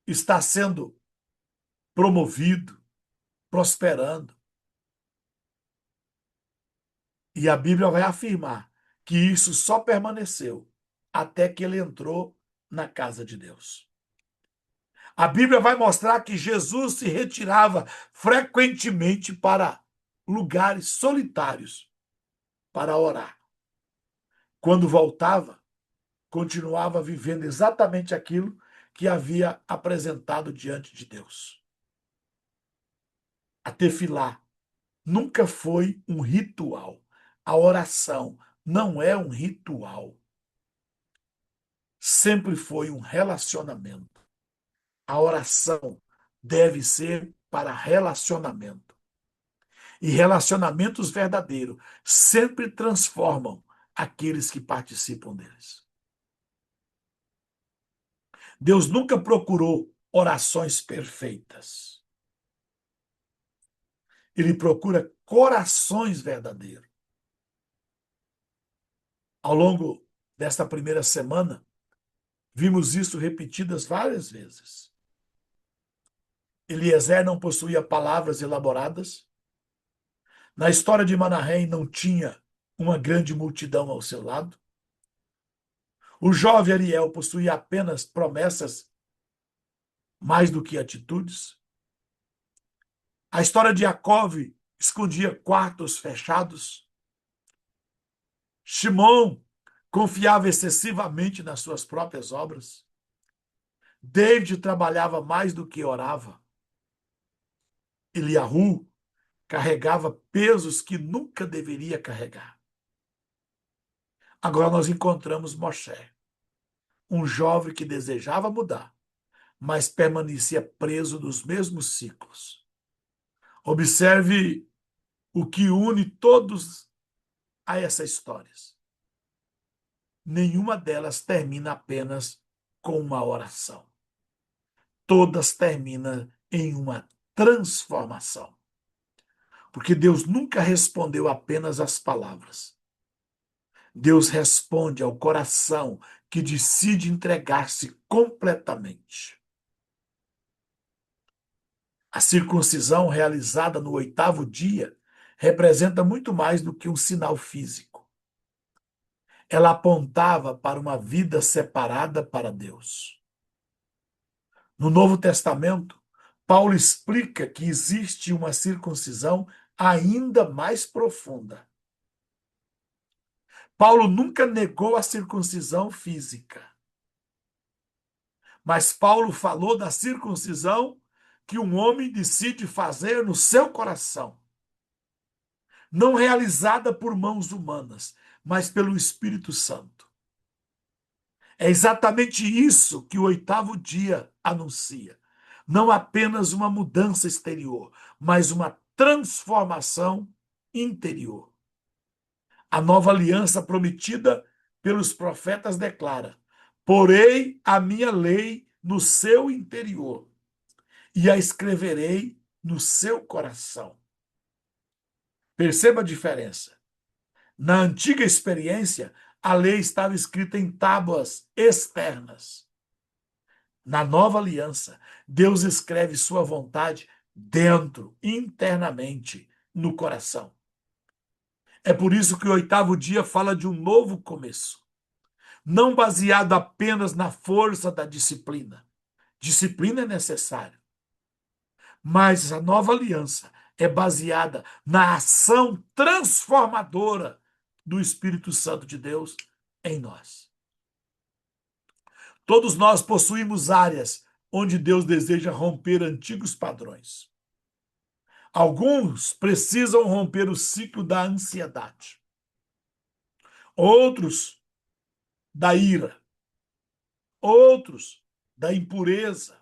está sendo promovido, prosperando. E a Bíblia vai afirmar que isso só permaneceu até que ele entrou na casa de Deus. A Bíblia vai mostrar que Jesus se retirava frequentemente para lugares solitários para orar. Quando voltava, continuava vivendo exatamente aquilo que havia apresentado diante de Deus. A tefilá nunca foi um ritual. A oração não é um ritual. Sempre foi um relacionamento. A oração deve ser para relacionamento. E relacionamentos verdadeiros sempre transformam aqueles que participam deles. Deus nunca procurou orações perfeitas. Ele procura corações verdadeiros. Ao longo desta primeira semana, vimos isso repetidas várias vezes. Eliezer não possuía palavras elaboradas. Na história de Manaém não tinha uma grande multidão ao seu lado. O jovem Ariel possuía apenas promessas mais do que atitudes. A história de Jacó escondia quartos fechados. Shimon confiava excessivamente nas suas próprias obras. David trabalhava mais do que orava. Eliahu carregava pesos que nunca deveria carregar. Agora nós encontramos Moshe, um jovem que desejava mudar, mas permanecia preso nos mesmos ciclos. Observe o que une todos a essas histórias. Nenhuma delas termina apenas com uma oração. Todas terminam em uma transformação. Porque Deus nunca respondeu apenas às palavras. Deus responde ao coração que decide entregar-se completamente. A circuncisão realizada no oitavo dia representa muito mais do que um sinal físico. Ela apontava para uma vida separada para Deus. No Novo Testamento, Paulo explica que existe uma circuncisão ainda mais profunda. Paulo nunca negou a circuncisão física, mas Paulo falou da circuncisão que um homem decide fazer no seu coração, não realizada por mãos humanas, mas pelo Espírito Santo. É exatamente isso que o oitavo dia anuncia. Não apenas uma mudança exterior, mas uma transformação interior. A nova aliança prometida pelos profetas declara: porei a minha lei no seu interior e a escreverei no seu coração. Perceba a diferença. Na antiga experiência, a lei estava escrita em tábuas externas. Na nova aliança, Deus escreve sua vontade dentro, internamente, no coração. É por isso que o oitavo dia fala de um novo começo, não baseado apenas na força da disciplina. Disciplina é necessária, mas a nova aliança é baseada na ação transformadora do Espírito Santo de Deus em nós. Todos nós possuímos áreas onde Deus deseja romper antigos padrões. Alguns precisam romper o ciclo da ansiedade, outros da ira, outros da impureza,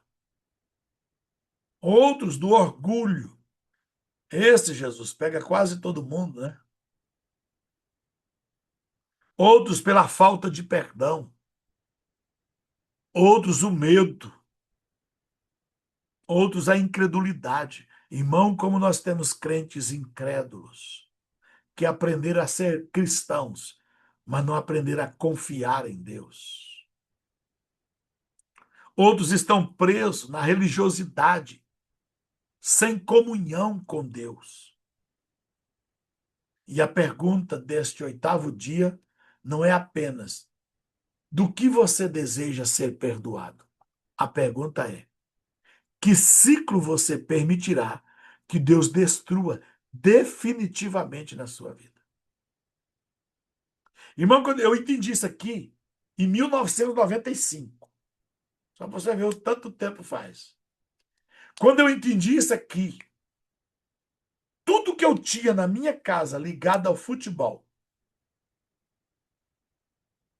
outros do orgulho. Esse Jesus pega quase todo mundo, né? Outros pela falta de perdão, outros o medo, outros a incredulidade. Irmão, como nós temos crentes incrédulos que aprenderam a ser cristãos, mas não aprenderam a confiar em Deus. Outros estão presos na religiosidade, sem comunhão com Deus. E a pergunta deste oitavo dia não é apenas do que você deseja ser perdoado. A pergunta é: que ciclo você permitirá que Deus destrua definitivamente na sua vida? Irmão, quando eu entendi isso aqui em 1995, só para você ver o tanto tempo faz. Quando eu entendi isso aqui, tudo que eu tinha na minha casa ligado ao futebol,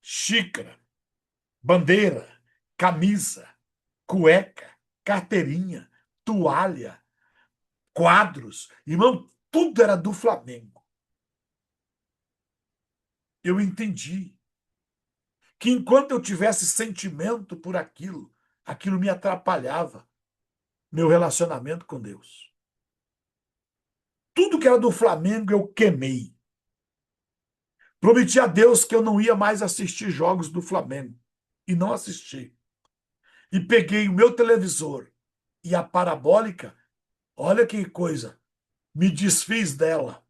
xícara, bandeira, camisa, cueca, carteirinha, toalha, quadros, irmão, tudo era do Flamengo. Eu entendi que enquanto eu tivesse sentimento por aquilo, aquilo me atrapalhava meu relacionamento com Deus. Tudo que era do Flamengo eu queimei. Prometi a Deus que eu não ia mais assistir jogos do Flamengo. E não assisti. E peguei o meu televisor e a parabólica, olha que coisa, me desfiz dela.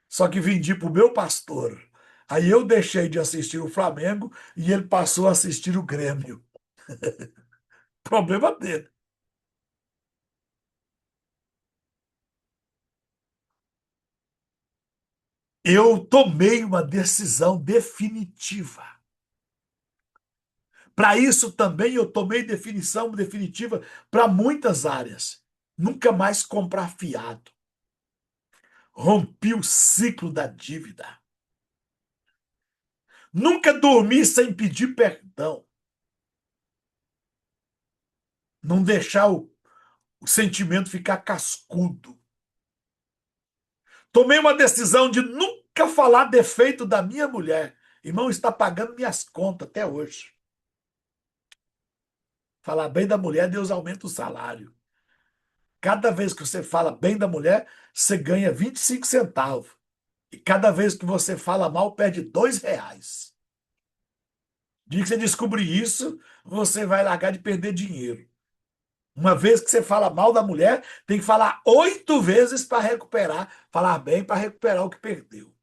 Só que vendi para o meu pastor. Aí eu deixei de assistir o Flamengo e ele passou a assistir o Grêmio. Problema dele. Eu tomei uma decisão definitiva. Para isso também eu tomei definição definitiva para muitas áreas. Nunca mais comprar fiado. Rompi o ciclo da dívida. Nunca dormi sem pedir perdão. Não deixar o sentimento ficar cascudo. Tomei uma decisão de nunca falar defeito da minha mulher. Irmão, está pagando minhas contas até hoje. Falar bem da mulher, Deus aumenta o salário. Cada vez que você fala bem da mulher, você ganha 25 centavos. E cada vez que você fala mal, perde R$ 2. dia que você descobrir isso, você vai largar de perder dinheiro. Uma vez que você fala mal da mulher, tem que falar 8 vezes para recuperar, falar bem para recuperar o que perdeu.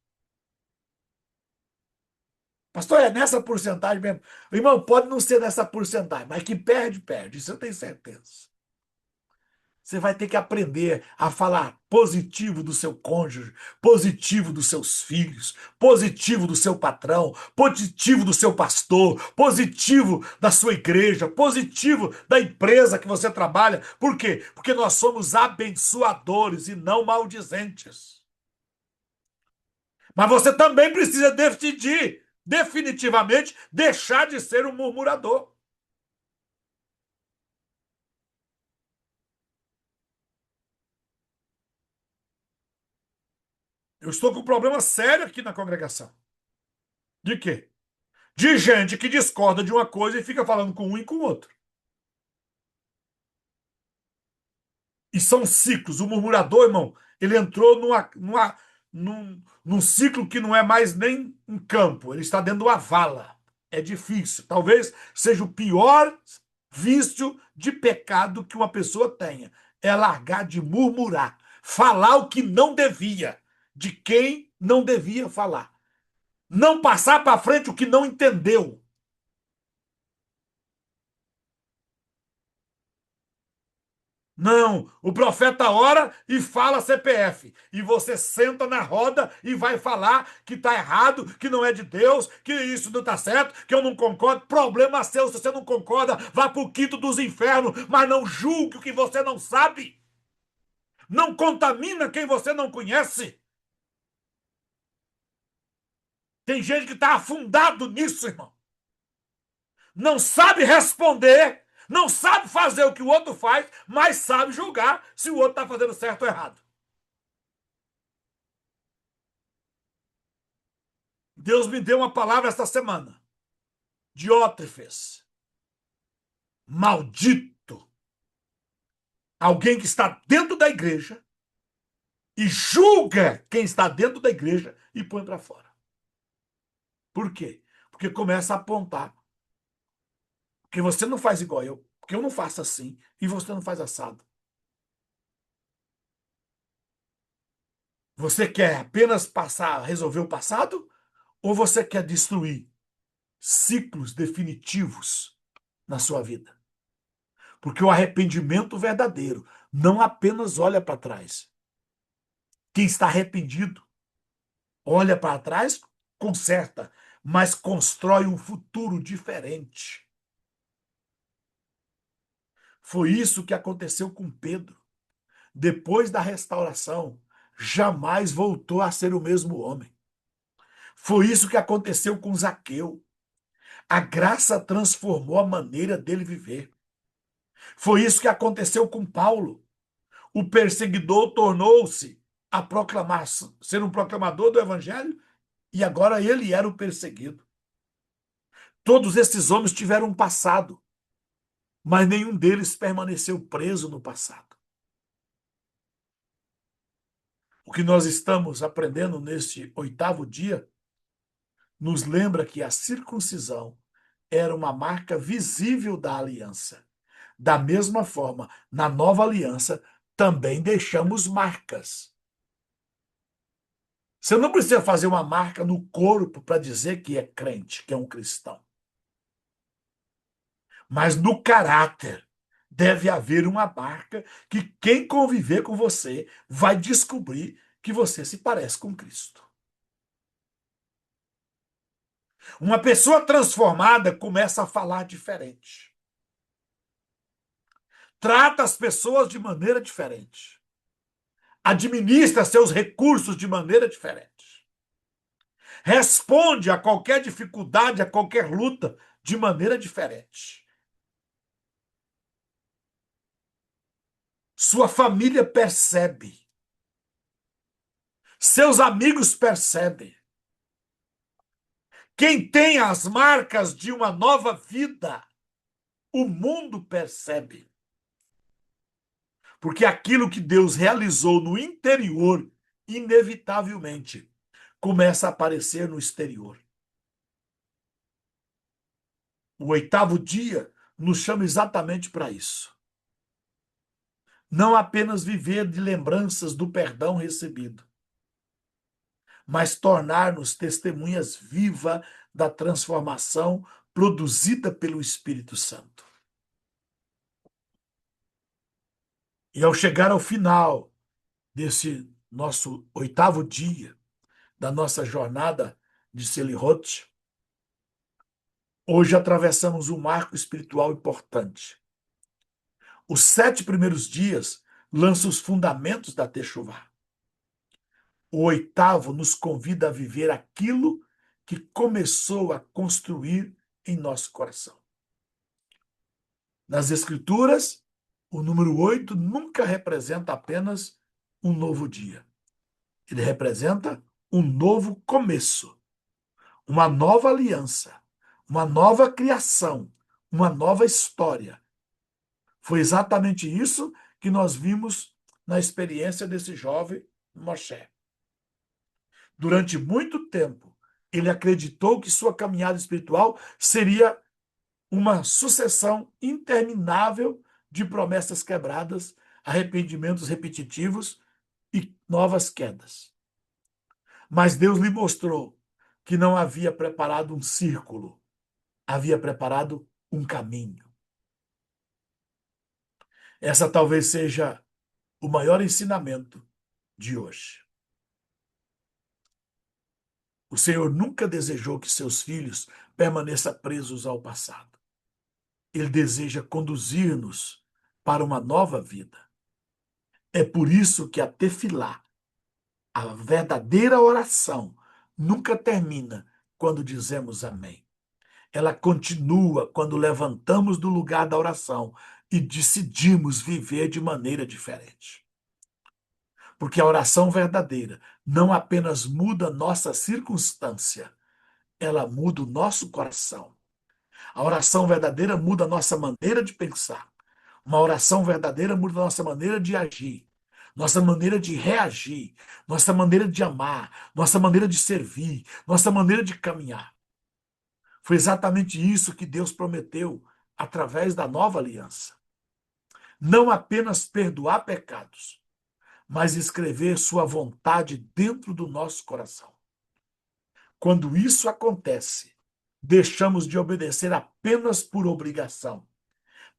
Pastor, é nessa porcentagem mesmo? Irmão, pode não ser nessa porcentagem, mas que perde, perde. Isso eu tenho certeza. Você vai ter que aprender a falar positivo do seu cônjuge, positivo dos seus filhos, positivo do seu patrão, positivo do seu pastor, positivo da sua igreja, positivo da empresa que você trabalha. Por quê? Porque nós somos abençoadores e não maldizentes. Mas você também precisa decidir, definitivamente, deixar de ser um murmurador. Eu estou com um problema sério aqui na congregação. De quê? De gente que discorda de uma coisa e fica falando com um e com o outro. E são ciclos. O murmurador, irmão, ele entrou num ciclo que não é mais nem um campo, ele está dentro de uma vala. É difícil. Talvez seja o pior vício de pecado que uma pessoa tenha. É largar de murmurar. Falar o que não devia, de quem não devia falar. Não passar para frente o que não entendeu. Não, o profeta ora e fala CPF. E você senta na roda e vai falar que está errado, que não é de Deus, que isso não está certo, que eu não concordo. Problema seu, se você não concorda, vá para o quinto dos infernos, mas não julgue o que você não sabe. Não contamina quem você não conhece. Tem gente que está afundado nisso, irmão. Não sabe responder, não sabe fazer o que o outro faz, mas sabe julgar se o outro está fazendo certo ou errado. Deus me deu uma palavra esta semana. Diótrefes, maldito, alguém que está dentro da igreja e julga quem está dentro da igreja e põe para fora. Por quê? Porque começa a apontar que você não faz igual eu, que eu não faço assim e você não faz assado. Você quer apenas passar, resolver o passado ou você quer destruir ciclos definitivos na sua vida? Porque o arrependimento verdadeiro não apenas olha para trás. Quem está arrependido olha para trás, conserta, mas constrói um futuro diferente. Foi isso que aconteceu com Pedro. Depois da restauração, jamais voltou a ser o mesmo homem. Foi isso que aconteceu com Zaqueu. A graça transformou a maneira dele viver. Foi isso que aconteceu com Paulo. O perseguidor tornou-se a proclamar, ser um proclamador do evangelho, e agora ele era o perseguido. Todos esses homens tiveram um passado, mas nenhum deles permaneceu preso no passado. O que nós estamos aprendendo neste 8º dia nos lembra que a circuncisão era uma marca visível da aliança. Da mesma forma, na nova aliança, também deixamos marcas. Você não precisa fazer uma marca no corpo para dizer que é crente, que é um cristão. Mas no caráter deve haver uma marca que quem conviver com você vai descobrir que você se parece com Cristo. Uma pessoa transformada começa a falar diferente. Trata as pessoas de maneira diferente. Administra seus recursos de maneira diferente. Responde a qualquer dificuldade, a qualquer luta de maneira diferente. Sua família percebe. Seus amigos percebem. Quem tem as marcas de uma nova vida, o mundo percebe. Porque aquilo que Deus realizou no interior, inevitavelmente, começa a aparecer no exterior. O oitavo dia nos chama exatamente para isso. Não apenas viver de lembranças do perdão recebido, mas tornar-nos testemunhas vivas da transformação produzida pelo Espírito Santo. E ao chegar ao final desse nosso oitavo dia, da nossa jornada de Selirot, hoje atravessamos um marco espiritual importante. Os 7 primeiros dias lançam os fundamentos da Teshuvá. O oitavo nos convida a viver aquilo que começou a construir em nosso coração. Nas Escrituras, o número 8 nunca representa apenas um novo dia. Ele representa um novo começo, uma nova aliança, uma nova criação, uma nova história. Foi exatamente isso que nós vimos na experiência desse jovem Moshe. Durante muito tempo, ele acreditou que sua caminhada espiritual seria uma sucessão interminável de promessas quebradas, arrependimentos repetitivos e novas quedas. Mas Deus lhe mostrou que não havia preparado um círculo, havia preparado um caminho. Essa talvez seja o maior ensinamento de hoje. O Senhor nunca desejou que seus filhos permaneçam presos ao passado. Ele deseja conduzir-nos para uma nova vida. É por isso que a tefilá, a verdadeira oração, nunca termina quando dizemos amém. Ela continua quando levantamos do lugar da oração e decidimos viver de maneira diferente. Porque a oração verdadeira não apenas muda nossa circunstância, ela muda o nosso coração. A oração verdadeira muda a nossa maneira de pensar. Uma oração verdadeira muda a nossa maneira de agir, nossa maneira de reagir, nossa maneira de amar, nossa maneira de servir, nossa maneira de caminhar. Foi exatamente isso que Deus prometeu através da nova aliança. Não apenas perdoar pecados, mas escrever sua vontade dentro do nosso coração. Quando isso acontece, deixamos de obedecer apenas por obrigação.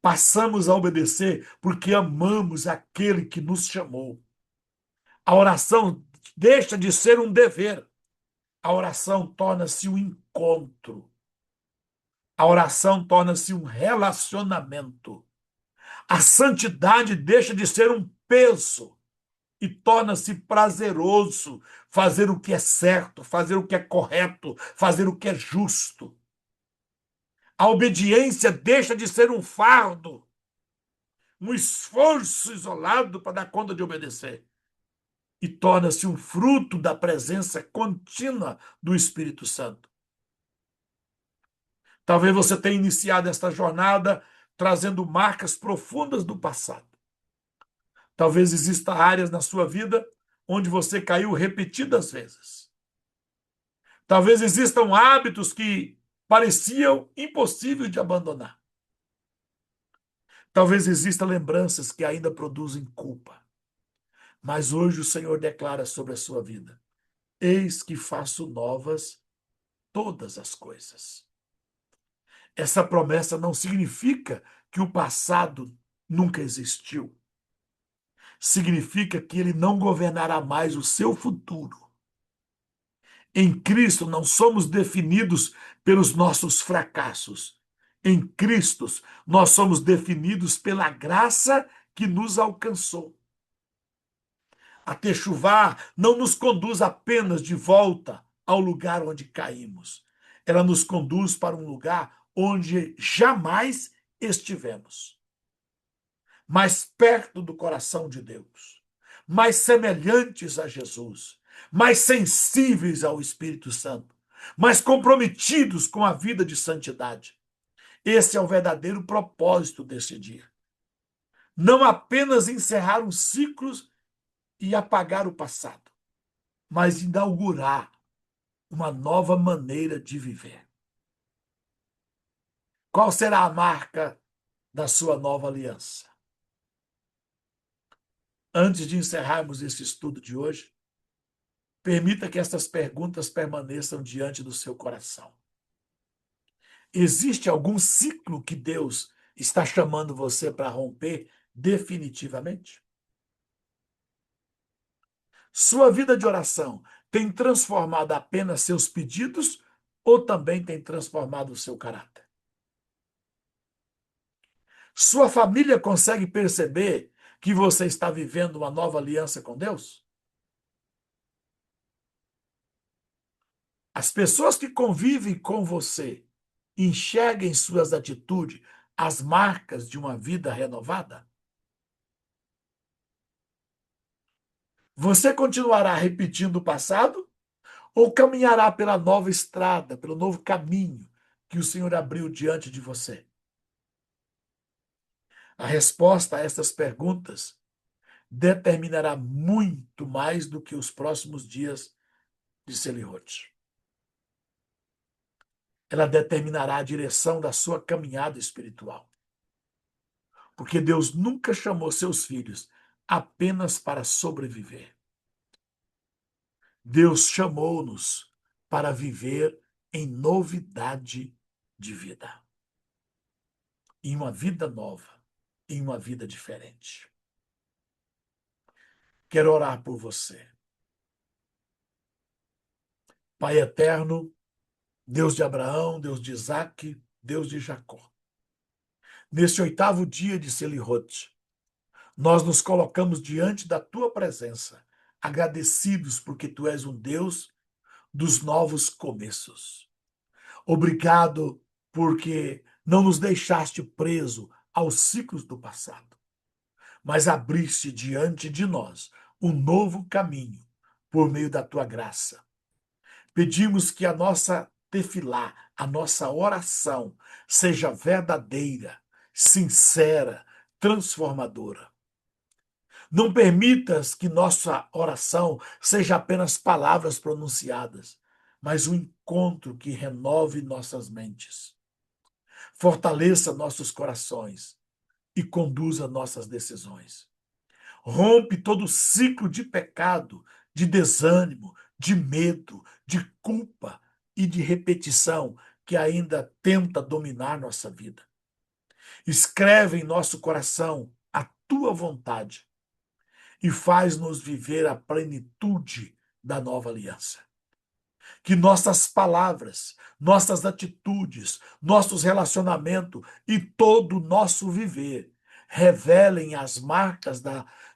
Passamos a obedecer porque amamos aquele que nos chamou. A oração deixa de ser um dever. A oração torna-se um encontro. A oração torna-se um relacionamento. A santidade deixa de ser um peso e torna-se prazeroso fazer o que é certo, fazer o que é correto, fazer o que é justo. A obediência deixa de ser um fardo, um esforço isolado para dar conta de obedecer, e torna-se um fruto da presença contínua do Espírito Santo. Talvez você tenha iniciado esta jornada trazendo marcas profundas do passado. Talvez existam áreas na sua vida onde você caiu repetidas vezes. Talvez existam hábitos que pareciam impossíveis de abandonar. Talvez existam lembranças que ainda produzem culpa. Mas hoje o Senhor declara sobre a sua vida: eis que faço novas todas as coisas. Essa promessa não significa que o passado nunca existiu. Significa que ele não governará mais o seu futuro. Em Cristo não somos definidos pelos nossos fracassos. Em Cristo nós somos definidos pela graça que nos alcançou. A Techuvá não nos conduz apenas de volta ao lugar onde caímos. Ela nos conduz para um lugar onde jamais estivemos. Mais perto do coração de Deus. Mais semelhantes a Jesus. Mais sensíveis ao Espírito Santo. Mais comprometidos com a vida de santidade. Esse é o verdadeiro propósito desse dia. Não apenas encerrar um ciclo e apagar o passado, mas inaugurar uma nova maneira de viver. Qual será a marca da sua nova aliança? Antes de encerrarmos esse estudo de hoje, permita que estas perguntas permaneçam diante do seu coração. Existe algum ciclo que Deus está chamando você para romper definitivamente? Sua vida de oração tem transformado apenas seus pedidos ou também tem transformado o seu caráter? Sua família consegue perceber que você está vivendo uma nova aliança com Deus? As pessoas que convivem com você enxergam em suas atitudes as marcas de uma vida renovada? Você continuará repetindo o passado ou caminhará pela nova estrada, pelo novo caminho que o Senhor abriu diante de você? A resposta a essas perguntas determinará muito mais do que os próximos dias de Selihote. Ela determinará a direção da sua caminhada espiritual. Porque Deus nunca chamou seus filhos apenas para sobreviver. Deus chamou-nos para viver em novidade de vida. Em uma vida nova, em uma vida diferente. Quero orar por você. Pai eterno, Deus de Abraão, Deus de Isaque, Deus de Jacó. Neste 8º dia de Selihote, nós nos colocamos diante da tua presença, agradecidos porque tu és um Deus dos novos começos. Obrigado porque não nos deixaste preso aos ciclos do passado, mas abriste diante de nós um novo caminho por meio da tua graça. Pedimos que a nossa tefilá, a nossa oração, seja verdadeira, sincera, transformadora. Não permitas que nossa oração seja apenas palavras pronunciadas, mas um encontro que renove nossas mentes, fortaleça nossos corações e conduza nossas decisões. Rompe todo ciclo de pecado, de desânimo, de medo, de culpa e de repetição que ainda tenta dominar nossa vida. Escreve em nosso coração a tua vontade e faz-nos viver a plenitude da nova aliança. Que nossas palavras, nossas atitudes, nossos relacionamentos e todo o nosso viver revelem as marcas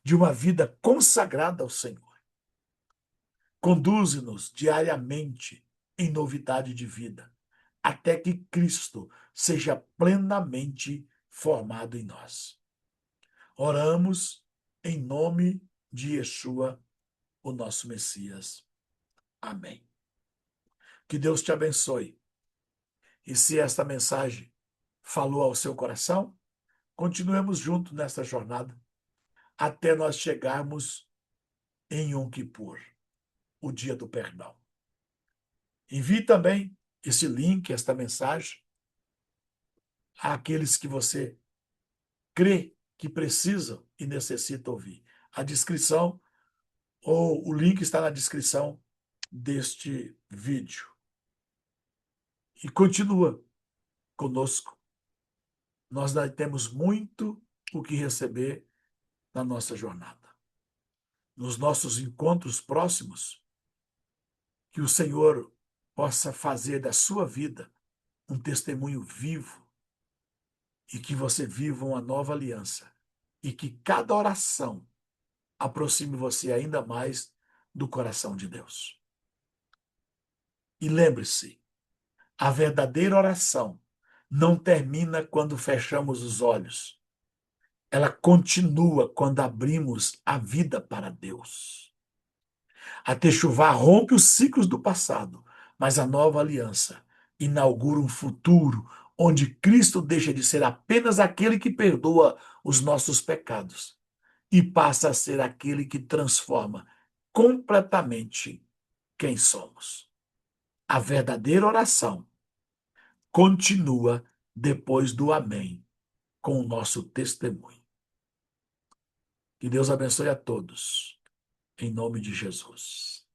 de uma vida consagrada ao Senhor. Conduze-nos diariamente em novidade de vida, até que Cristo seja plenamente formado em nós. Oramos em nome de Yeshua, o nosso Messias. Amém. Que Deus te abençoe. E se esta mensagem falou ao seu coração, continuemos juntos nesta jornada até nós chegarmos em Yom Kippur, o dia do perdão. Envie também esse link, esta mensagem, àqueles que você crê que precisam e necessitam ouvir. A descrição ou o link está na descrição deste vídeo. E continua conosco. Nós ainda temos muito o que receber na nossa jornada. Nos nossos encontros próximos, que o Senhor possa fazer da sua vida um testemunho vivo e que você viva uma nova aliança e que cada oração aproxime você ainda mais do coração de Deus. E lembre-se, a verdadeira oração não termina quando fechamos os olhos. Ela continua quando abrimos a vida para Deus. A Techuvá rompe os ciclos do passado, mas a nova aliança inaugura um futuro onde Cristo deixa de ser apenas aquele que perdoa os nossos pecados e passa a ser aquele que transforma completamente quem somos. A verdadeira oração continua depois do amém, com o nosso testemunho. Que Deus abençoe a todos, em nome de Jesus.